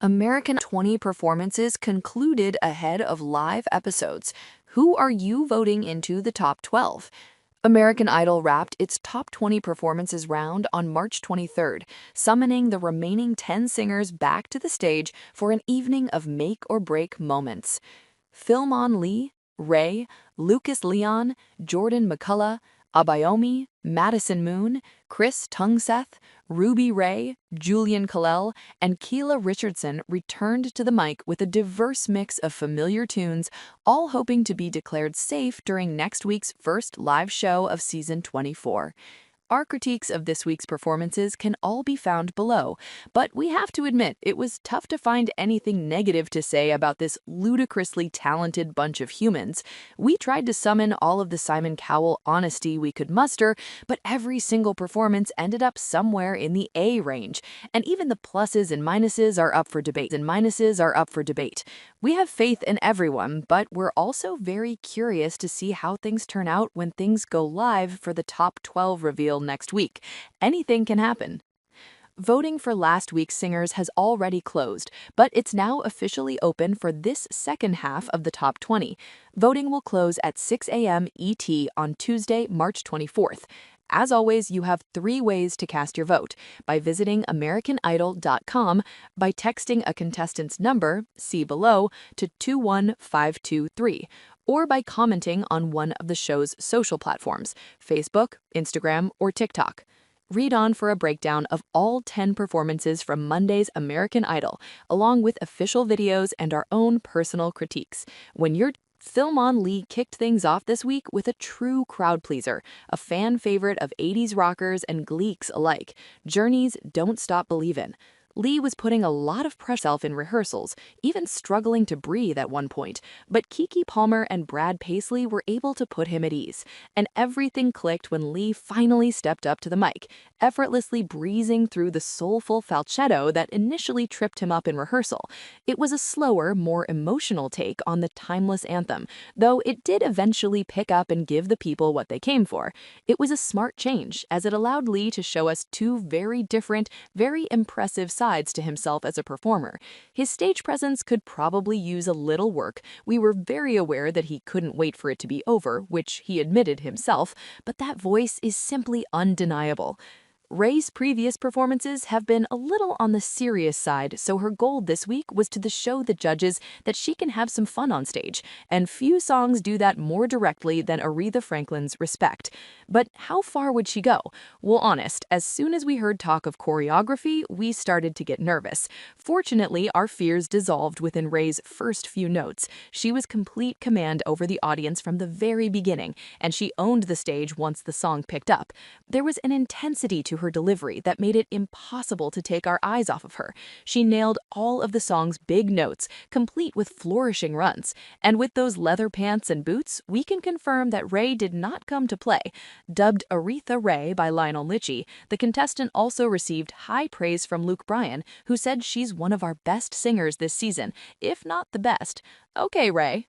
American 20 performances concluded ahead of live episodes. Who are you voting into the top 12? American Idol wrapped its top 20 performances round on March 23rd, summoning the remaining 10 singers back to the stage for an evening of make or break moments. Philmon Lee, Ray, Lucas Leon, Jordan McCullough, Abayomi, Madison Moon, Chris Tungseth, Ruby Ray, Julian Kalel, and Keela Richardson returned to the mic with a diverse mix of familiar tunes, all hoping to be declared safe during next week's first live show of season 24. Our critiques of this week's performances can all be found below, but we have to admit it was tough to find anything negative to say about this ludicrously talented bunch of humans. We tried to summon all of the Simon Cowell honesty we could muster, but every single performance ended up somewhere in the A range, and even the pluses and minuses are up for debate. We have faith in everyone, but we're also very curious to see how things turn out when things go live for the top 12 reveal next week. Anything can happen. Voting for last week's singers has already closed, but it's now officially open for this second half of the top 20. Voting will close at 6 a.m. ET on Tuesday, March 24th. As always, you have 3 ways to cast your vote: by visiting AmericanIdol.com, by texting a contestant's number, see below, to 21523, or by commenting on one of the show's social platforms, Facebook, Instagram, or TikTok. Read on for a breakdown of all 10 performances from Monday's American Idol, along with official videos and our own personal critiques. Philmon Lee kicked things off this week with a true crowd pleaser, a fan favorite of 80s rockers and gleeks alike, Journey's Don't Stop Believin'. Lee was putting a lot of pressure on herself in rehearsals, even struggling to breathe at one point, but Keke Palmer and Brad Paisley were able to put him at ease, and everything clicked when Lee finally stepped up to the mic, effortlessly breezing through the soulful falsetto that initially tripped him up in rehearsal. It was a slower, more emotional take on the timeless anthem, though it did eventually pick up and give the people what they came for. It was a smart change, as it allowed Lee to show us 2 very different, very impressive sides to himself as a performer. His stage presence could probably use a little work. We were very aware that he couldn't wait for it to be over, which he admitted himself, but that voice is simply undeniable. Ray's previous performances have been a little on the serious side, so her goal this week was to show the judges that she can have some fun on stage, and few songs do that more directly than Aretha Franklin's Respect. But how far would she go? Well, honest, as soon as we heard talk of choreography, we started to get nervous. Fortunately, our fears dissolved within Ray's first few notes. She was complete command over the audience from the very beginning, and she owned the stage once the song picked up. There was an intensity to her delivery that made it impossible to take our eyes off of her. She nailed all of the song's big notes, complete with flourishing runs. And with those leather pants and boots, we can confirm that Ray did not come to play. Dubbed Aretha Ray by Lionel Richie, the contestant also received high praise from Luke Bryan, who said she's one of our best singers this season, if not the best. Okay, Ray,